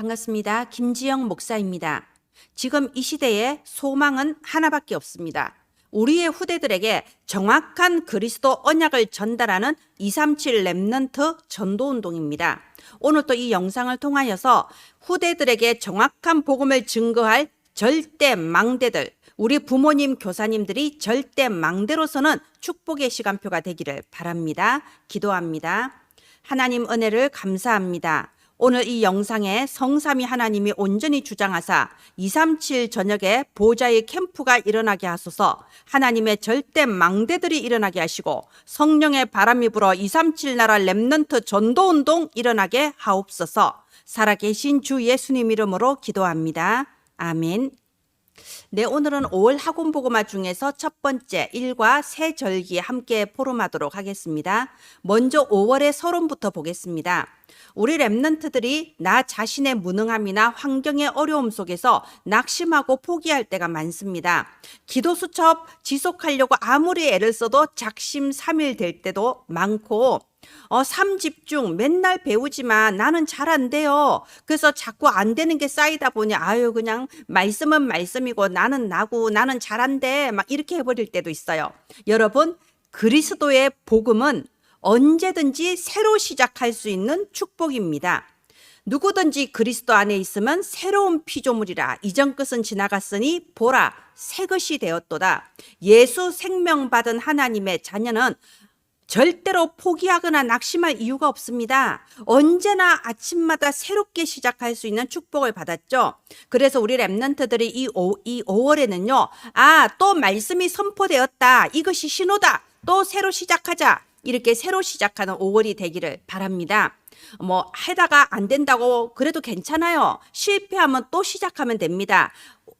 반갑습니다. 김지영 목사입니다. 지금 이 시대에 소망은 하나밖에 없습니다. 우리의 후대들에게 정확한 그리스도 언약을 전달하는 237 렘넌트 전도운동입니다. 오늘 또 이 영상을 통하여서 후대들에게 정확한 복음을 증거할 절대 망대들, 우리 부모님, 교사님들이 절대 망대로서는 축복의 시간표가 되기를 바랍니다. 기도합니다. 하나님 은혜를 감사합니다. 오늘 이 영상에 성삼위 하나님이 온전히 주장하사 237 저녁에 보좌의 캠프가 일어나게 하소서. 하나님의 절대 망대들이 일어나게 하시고 성령의 바람이 불어 237 나라 렘넌트 전도운동 일어나게 하옵소서. 살아계신 주 예수님 이름으로 기도합니다. 아멘. 네, 오늘은 5월 학원복음화 중에서 첫 번째 일과 새 절기 함께 포럼하도록 하겠습니다. 먼저 5월의 서론부터 보겠습니다. 우리 렘넌트들이 나 자신의 무능함이나 환경의 어려움 속에서 낙심하고 포기할 때가 많습니다. 기도 수첩 지속하려고 아무리 애를 써도 작심삼일 될 때도 많고 3집중 맨날 배우지만 나는 잘 안 돼요. 그래서 자꾸 안 되는 게 쌓이다 보니 그냥 말씀은 말씀이고 나는 나고 나는 잘 안 돼. 막 이렇게 해버릴 때도 있어요. 여러분, 그리스도의 복음은 언제든지 새로 시작할 수 있는 축복입니다. 누구든지 그리스도 안에 있으면 새로운 피조물이라. 이전 것은 지나갔으니 보라 새 것이 되었도다. 예수 생명 받은 하나님의 자녀는 절대로 포기하거나 낙심할 이유가 없습니다. 언제나 아침마다 새롭게 시작할 수 있는 축복을 받았죠. 그래서 우리 렘넌트들이 이 5월에는요. 또 말씀이 선포되었다. 이것이 신호다. 또 새로 시작하자. 이렇게 새로 시작하는 5월이 되기를 바랍니다. 하다가 안 된다고 그래도 괜찮아요. 실패하면 또 시작하면 됩니다.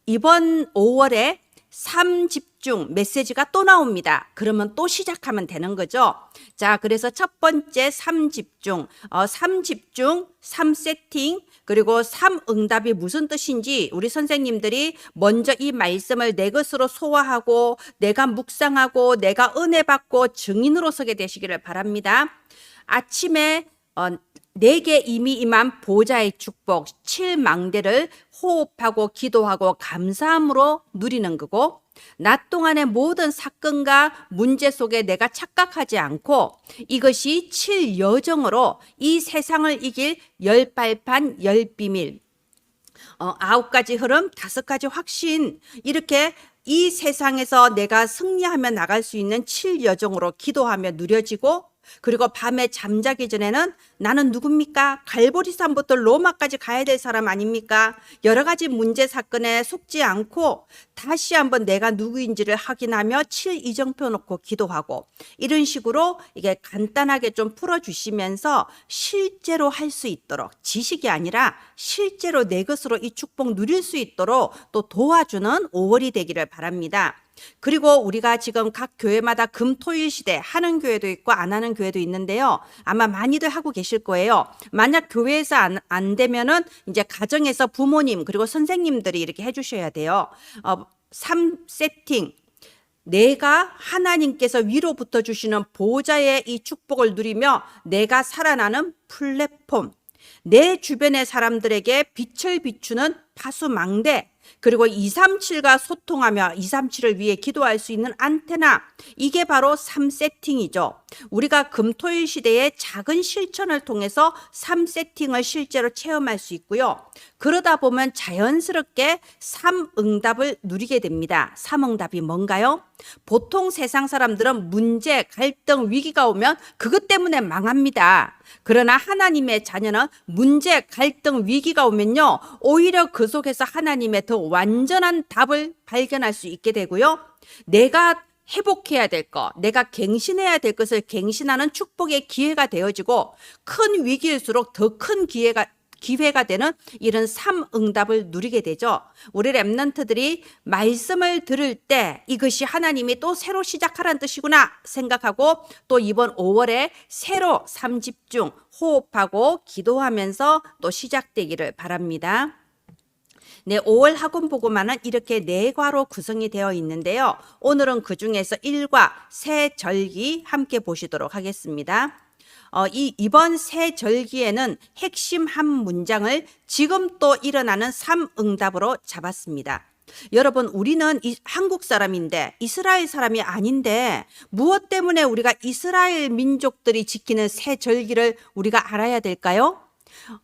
이번 5월에 3집중 메시지가 또 나옵니다. 그러면 또 시작하면 되는 거죠. 자, 그래서 첫 번째 3집중, 3집중, 3세팅, 그리고 3응답이 무슨 뜻인지 우리 선생님들이 먼저 이 말씀을 내 것으로 소화하고 내가 묵상하고 내가 은혜 받고 증인으로 서게 되시기를 바랍니다. 아침에 내게 이미 임한 보좌의 축복 7망대를 호흡하고 기도하고 감사함으로 누리는 거고, 낮 동안의 모든 사건과 문제 속에 내가 착각하지 않고 이것이 7여정으로 이 세상을 이길 10발판 10비밀 9가지 흐름 5가지 확신, 이렇게 이 세상에서 내가 승리하며 나갈 수 있는 7여정으로 기도하며 누려지고, 그리고 밤에 잠자기 전에는 나는 누굽니까? 갈보리산부터 로마까지 가야 될 사람 아닙니까? 여러 가지 문제 사건에 속지 않고 다시 한번 내가 누구인지를 확인하며 7이정표 놓고 기도하고, 이런 식으로 이게 간단하게 좀 풀어주시면서 실제로 할 수 있도록, 지식이 아니라 실제로 내 것으로 이 축복 누릴 수 있도록 또 도와주는 5월이 되기를 바랍니다. 그리고 우리가 지금 각 교회마다 금토일 시대 하는 교회도 있고 안 하는 교회도 있는데요. 아마 많이들 하고 계실 거예요. 만약 교회에서 안 되면은 이제 가정에서 부모님 그리고 선생님들이 이렇게 해주셔야 돼요. 3세팅. 내가 하나님께서 위로부터 주시는 보좌의 이 축복을 누리며 내가 살아나는 플랫폼. 내 주변의 사람들에게 빛을 비추는 파수망대, 그리고 237과 소통하며 237을 위해 기도할 수 있는 안테나, 이게 바로 3세팅이죠. 우리가 금토일 시대의 작은 실천을 통해서 3세팅을 실제로 체험할 수 있고요. 그러다 보면 자연스럽게 3응답을 누리게 됩니다. 3응답이 뭔가요? 보통 세상 사람들은 문제, 갈등, 위기가 오면 그것 때문에 망합니다. 그러나 하나님의 자녀는 문제, 갈등, 위기가 오면요, 오히려 그 속에서 하나님의 더 완전한 답을 발견할 수 있게 되고요. 내가 회복해야 될 것, 내가 갱신해야 될 것을 갱신하는 축복의 기회가 되어지고, 큰 위기일수록 더 큰 기회가 되는 이런 3응답을 누리게 되죠. 우리 렘넌트들이 말씀을 들을 때 이것이 하나님이 또 새로 시작하라는 뜻이구나 생각하고, 또 이번 5월에 새로 3집중 호흡하고 기도하면서 또 시작되기를 바랍니다. 네, 5월 학원복음화는 이렇게 4과로 구성이 되어 있는데요. 오늘은 그 중에서 1과 새 절기 함께 보시도록 하겠습니다. 이번 새 절기에는 핵심 한 문장을 지금 또 일어나는 3응답으로 잡았습니다. 여러분, 우리는 한국 사람인데 이스라엘 사람이 아닌데 무엇 때문에 우리가 이스라엘 민족들이 지키는 새 절기를 우리가 알아야 될까요?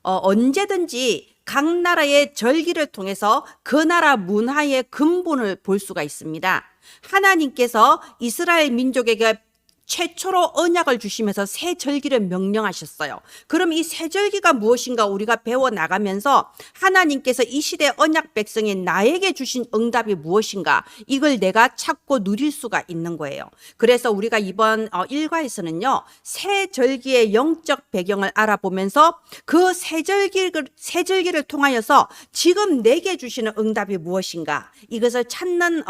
언제든지 각 나라의 절기를 통해서 그 나라 문화의 근본을 볼 수가 있습니다. 하나님께서 이스라엘 민족에게 최초로 언약을 주시면서 새 절기를 명령하셨어요. 그럼 이 새 절기가 무엇인가 우리가 배워 나가면서 하나님께서 이 시대 언약 백성인 나에게 주신 응답이 무엇인가 이걸 내가 찾고 누릴 수가 있는 거예요. 그래서 우리가 이번 일과에서는요, 새 절기의 영적 배경을 알아보면서 그 새 절기를 통하여서 지금 내게 주시는 응답이 무엇인가 이것을 찾는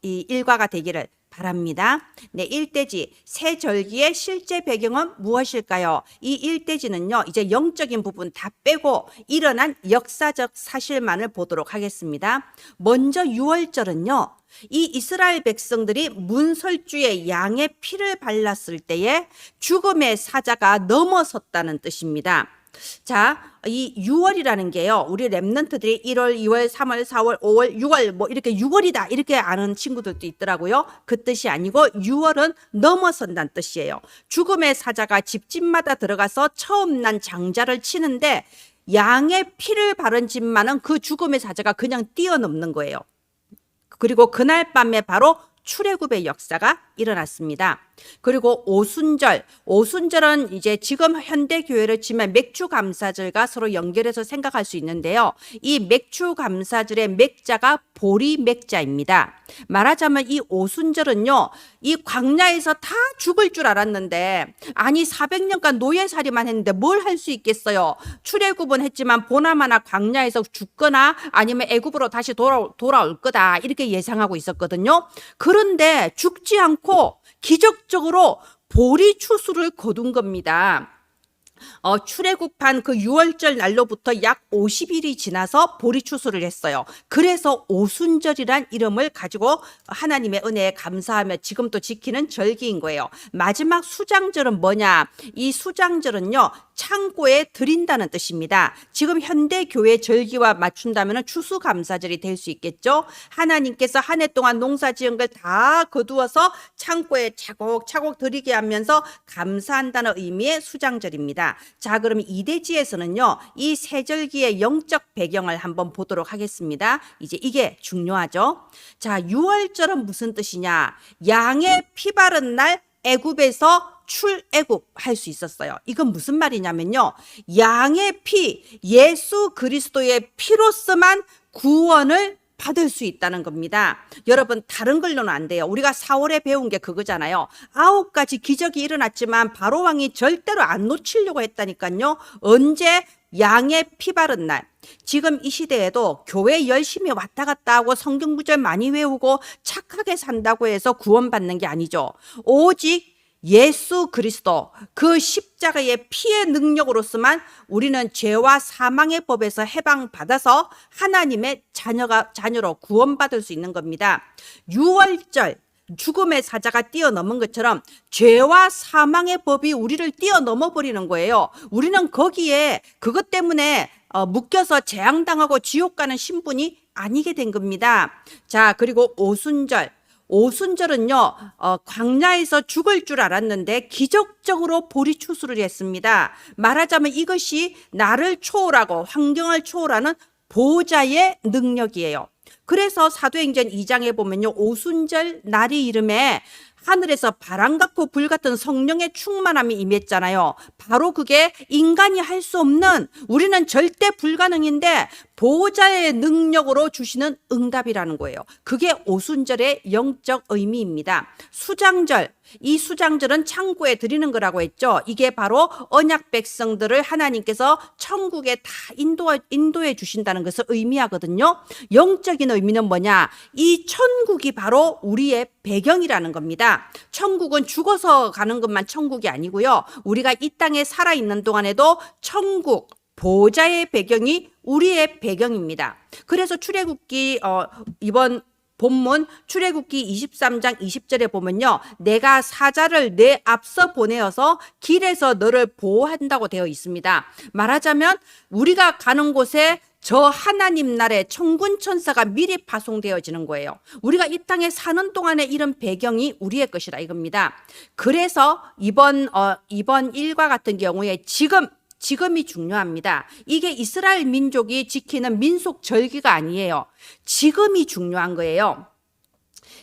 이 일과가 되기를 바랍니다. 네, 일대지 새 절기의 실제 배경은 무엇일까요? 이 일대지는요, 이제 영적인 부분 다 빼고 일어난 역사적 사실만을 보도록 하겠습니다. 먼저 유월절은요, 이 이스라엘 백성들이 문설주에 양의 피를 발랐을 때에 죽음의 사자가 넘어섰다는 뜻입니다. 자, 이 6월이라는 게요, 우리 랩런트들이 1월, 2월, 3월, 4월, 5월, 6월 뭐 이렇게 6월이다 이렇게 아는 친구들도 있더라고요. 그 뜻이 아니고 6월은 넘어선다는 뜻이에요. 죽음의 사자가 집집마다 들어가서 처음 난 장자를 치는데 양의 피를 바른 집만은 그 죽음의 사자가 그냥 뛰어넘는 거예요. 그리고 그날 밤에 바로 출애굽의 역사가 일어났습니다. 그리고 오순절은 이제 지금 현대 교회를 치면 맥주 감사절과 서로 연결해서 생각할 수 있는데요. 이 맥주 감사절의 맥자가 보리 맥자입니다. 말하자면 이 오순절은요, 이 광야에서 다 죽을 줄 알았는데, 아니 400년간 노예살이만 했는데 뭘 할 수 있겠어요. 출애굽은 했지만 보나마나 광야에서 죽거나 아니면 애굽으로 다시 돌아올 거다 이렇게 예상하고 있었거든요. 그런데 죽지 않고 기적적으로 보리 추수를 거둔 겁니다. 출애굽한 그 6월절 날로부터 약 50일이 지나서 보리 추수를 했어요. 그래서 오순절이란 이름을 가지고 하나님의 은혜에 감사하며 지금도 지키는 절기인 거예요. 마지막 수장절은 뭐냐? 이 수장절은요, 창고에 드린다는 뜻입니다. 지금 현대 교회 절기와 맞춘다면 추수감사절이 될 수 있겠죠. 하나님께서 한 해 동안 농사 지은 걸 다 거두어서 창고에 차곡차곡 드리게 하면서 감사한다는 의미의 수장절입니다. 자, 그럼 이대지에서는요, 이 세절기의 영적 배경을 한번 보도록 하겠습니다. 이제 이게 중요하죠. 자, 6월절은 무슨 뜻이냐? 양의 피 바른 날 애굽에서 출애굽 할 수 있었어요. 이건 무슨 말이냐면요, 양의 피, 예수 그리스도의 피로서만 구원을 받을 수 있다는 겁니다. 여러분, 다른 걸로는 안 돼요. 우리가 4월에 배운 게 그거잖아요. 9가지 기적이 일어났지만 바로 왕이 절대로 안 놓치려고 했다니까요. 언제? 양의 피 바른 날. 지금 이 시대에도 교회 열심히 왔다 갔다 하고 성경 구절 많이 외우고 착하게 산다고 해서 구원받는 게 아니죠. 오직 예수 그리스도 그 십자가의 피의 능력으로서만 우리는 죄와 사망의 법에서 해방받아서 하나님의 자녀로 구원받을 수 있는 겁니다. 6월절 죽음의 사자가 뛰어넘은 것처럼 죄와 사망의 법이 우리를 뛰어넘어 버리는 거예요. 우리는 거기에 그것 때문에 묶여서 재앙당하고 지옥 가는 신분이 아니게 된 겁니다. 자, 그리고 오순절은요, 광야에서 죽을 줄 알았는데 기적적으로 보리 추수를 했습니다. 말하자면 이것이 나를 초월하고 환경을 초월하는 보호자의 능력이에요. 그래서 사도행전 2장에 보면요, 오순절 날이 이름에 하늘에서 바람 같고 불 같은 성령의 충만함이 임했잖아요. 바로 그게 인간이 할 수 없는, 우리는 절대 불가능인데 보호자의 능력으로 주시는 응답이라는 거예요. 그게 오순절의 영적 의미입니다. 수장절, 이 수장절은 창고에 드리는 거라고 했죠. 이게 바로 언약 백성들을 하나님께서 천국에 다 인도해 주신다는 것을 의미하거든요. 영적인 의미는 뭐냐? 이 천국이 바로 우리의 배경이라는 겁니다. 천국은 죽어서 가는 것만 천국이 아니고요. 우리가 이 땅에 살아있는 동안에도 천국, 보호자의 배경이 우리의 배경입니다. 그래서 출애굽기 이번 본문 출애굽기 23장 20절에 보면요, 내가 사자를 내 앞서 보내어서 길에서 너를 보호한다고 되어 있습니다. 말하자면 우리가 가는 곳에 저 하나님 나라의 천군 천사가 미리 파송되어지는 거예요. 우리가 이 땅에 사는 동안에 이런 배경이 우리의 것이라 이겁니다. 그래서 이번 일과 같은 경우에 지금이 중요합니다. 이게 이스라엘 민족이 지키는 민속 절기가 아니에요. 지금이 중요한 거예요.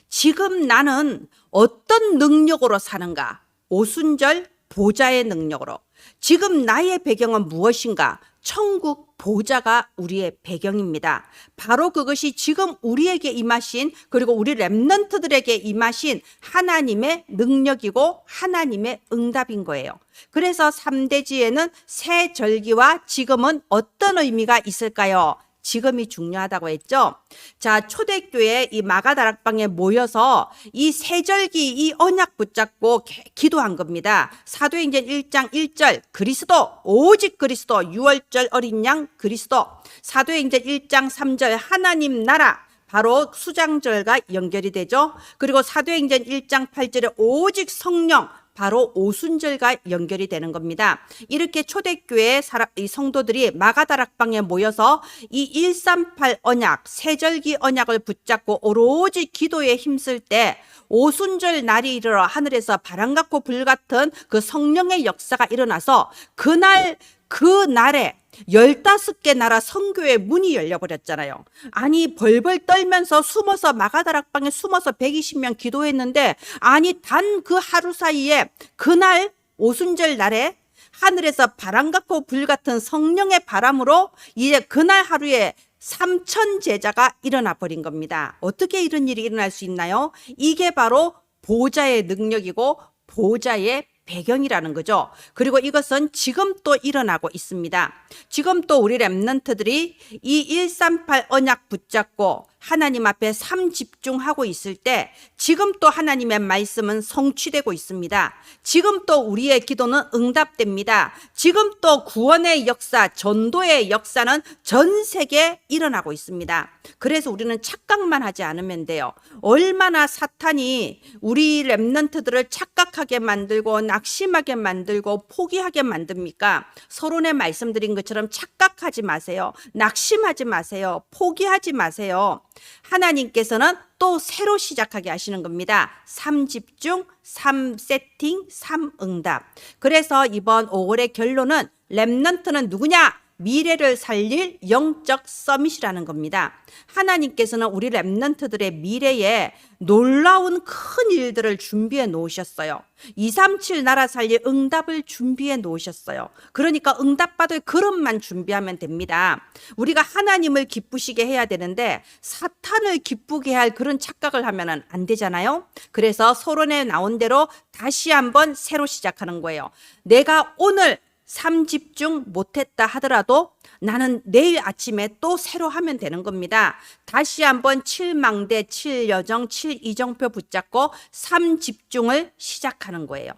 지금 나는 어떤 능력으로 사는가? 오순절 보좌의 능력으로. 지금 나의 배경은 무엇인가? 천국 보좌가 우리의 배경입니다. 바로 그것이 지금 우리에게 임하신, 그리고 우리 렘넌트들에게 임하신 하나님의 능력이고 하나님의 응답인 거예요. 그래서 3대지에는 새 절기와 지금은 어떤 의미가 있을까요? 지금이 중요하다고 했죠. 자, 초대교회 이 마가다락방에 모여서 이 세절기 이 언약 붙잡고 기도한 겁니다. 사도행전 1장 1절 그리스도 오직 그리스도, 6월절 어린 양 그리스도. 사도행전 1장 3절 하나님 나라, 바로 수장절과 연결이 되죠. 그리고 사도행전 1장 8절에 오직 성령, 바로 오순절과 연결이 되는 겁니다. 이렇게 초대교회 이 성도들이 마가다락방에 모여서 이 138 언약, 세절기 언약을 붙잡고 오로지 기도에 힘쓸 때 오순절 날이 이르러 하늘에서 바람 같고 불 같은 그 성령의 역사가 일어나서 그날에 15개 나라 선교의 문이 열려버렸잖아요. 아니 벌벌 떨면서 숨어서 마가다락방에 숨어서 120명 기도했는데, 아니 단 그 하루 사이에 그날 오순절 날에 하늘에서 바람 같고 불 같은 성령의 바람으로 이제 그날 하루에 3,000 제자가 일어나 버린 겁니다. 어떻게 이런 일이 일어날 수 있나요? 이게 바로 보좌의 능력이고 보좌의 배경이라는 거죠. 그리고 이것은 지금 또 일어나고 있습니다. 지금 또 우리 렘넌트들이 이 138 언약 붙잡고 하나님 앞에 집중하고 있을 때 지금 또 하나님의 말씀은 성취되고 있습니다. 지금 또 우리의 기도는 응답됩니다. 지금 또 구원의 역사, 전도의 역사는 전 세계에 일어나고 있습니다. 그래서 우리는 착각만 하지 않으면 돼요. 얼마나 사탄이 우리 렘넌트들을 착각하게 만들고 낙심하게 만들고 포기하게 만듭니까? 서론에 말씀드린 것처럼 착각하지 마세요. 낙심하지 마세요. 포기하지 마세요. 하나님께서는 또 새로 시작하게 하시는 겁니다. 3집중, 3세팅, 3응답. 그래서 이번 5월의 결론은 렘넌트는 누구냐? 미래를 살릴 영적 서밋이라는 겁니다. 하나님께서는 우리 렘넌트들의 미래에 놀라운 큰 일들을 준비해 놓으셨어요. 237 나라 살릴 응답을 준비해 놓으셨어요. 그러니까 응답받을 그릇만 준비하면 됩니다. 우리가 하나님을 기쁘시게 해야 되는데 사탄을 기쁘게 할 그런 착각을 하면 안 되잖아요. 그래서 서론에 나온 대로 다시 한번 새로 시작하는 거예요. 내가 오늘 3집중 못했다 하더라도 나는 내일 아침에 또 새로 하면 되는 겁니다. 다시 한번 7망대, 7여정, 7이정표 붙잡고 3집중을 시작하는 거예요.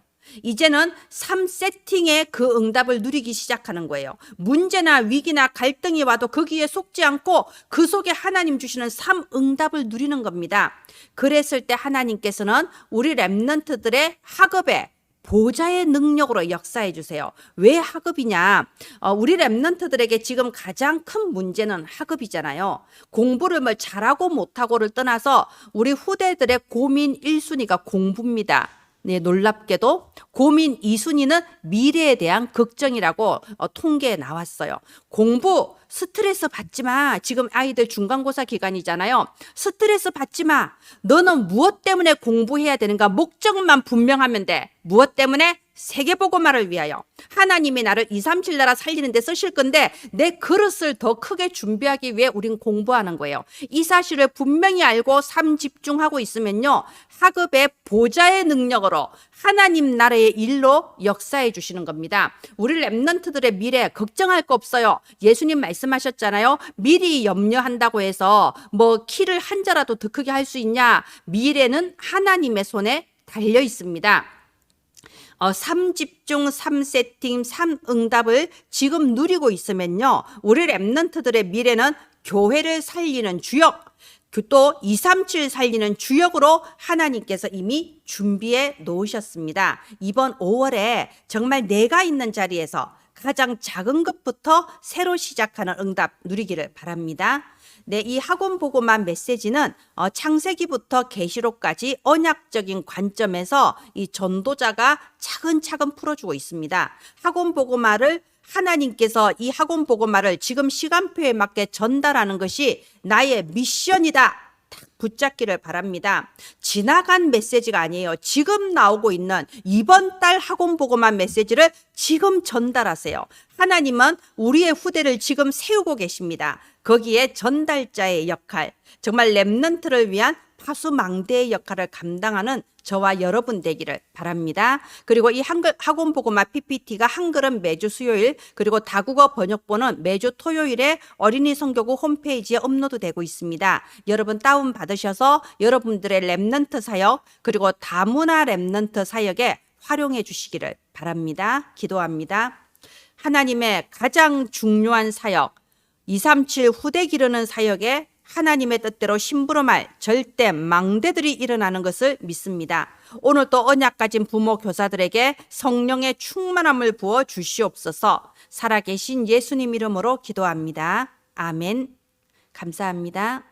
이제는 3세팅의 그 응답을 누리기 시작하는 거예요. 문제나 위기나 갈등이 와도 거기에 속지 않고 그 속에 하나님 주시는 3응답을 누리는 겁니다. 그랬을 때 하나님께서는 우리 렘넌트들의 학업에 보좌의 능력으로 역사해 주세요. 왜 학업이냐? 우리 렘넌트들에게 지금 가장 큰 문제는 학업이잖아요. 공부를 잘하고 못하고를 떠나서 우리 후대들의 고민 1순위가 공부입니다. 네, 놀랍게도 고민 2순위는 미래에 대한 걱정이라고 통계에 나왔어요. 공부 스트레스 받지 마. 지금 아이들 중간고사 기간이잖아요. 스트레스 받지 마. 너는 무엇 때문에 공부해야 되는가? 목적만 분명하면 돼. 무엇 때문에? 세계복음화를 위하여. 하나님이 나를 237 나라 살리는 데 쓰실 건데 내 그릇을 더 크게 준비하기 위해 우린 공부하는 거예요. 이 사실을 분명히 알고 3집중하고 있으면요, 학업의 보좌의 능력으로 하나님 나라의 일로 역사해 주시는 겁니다. 우리 렘넌트들의 미래 걱정할 거 없어요. 예수님 말씀하셨잖아요. 미리 염려한다고 해서 키를 한 자라도 더 크게 할 수 있냐? 미래는 하나님의 손에 달려 있습니다. 3집중, 3세팅, 3응답을 지금 누리고 있으면요, 우리 렘넌트들의 미래는 교회를 살리는 주역, 또 237 살리는 주역으로 하나님께서 이미 준비해 놓으셨습니다. 이번 5월에 정말 내가 있는 자리에서 가장 작은 것부터 새로 시작하는 응답 누리기를 바랍니다. 네, 이 학원 보고만 메시지는 창세기부터 계시록까지 언약적인 관점에서 이 전도자가 차근차근 풀어주고 있습니다. 학원 보고말을 하나님께서 이 학원 보고말을 지금 시간표에 맞게 전달하는 것이 나의 미션이다. 딱 붙잡기를 바랍니다. 지나간 메시지가 아니에요. 지금 나오고 있는 이번 달 학원 보고만 메시지를 지금 전달하세요. 하나님은 우리의 후대를 지금 세우고 계십니다. 거기에 전달자의 역할, 정말 렘넌트를 위한 파수망대의 역할을 감당하는 저와 여러분 되기를 바랍니다. 그리고 이 학원 보고마 PPT가 한글은 매주 수요일, 그리고 다국어 번역본은 매주 토요일에 어린이 선교국 홈페이지에 업로드되고 있습니다. 여러분 다운 받으셔서 여러분들의 렘넌트 사역, 그리고 다문화 렘넌트 사역에 활용해 주시기를 바랍니다. 기도합니다. 하나님의 가장 중요한 사역, 237 후대 기르는 사역에 하나님의 뜻대로 심부름할 절대 망대들이 일어나는 것을 믿습니다. 오늘 또 언약 가진 부모 교사들에게 성령의 충만함을 부어 주시옵소서. 살아계신 예수님 이름으로 기도합니다. 아멘. 감사합니다.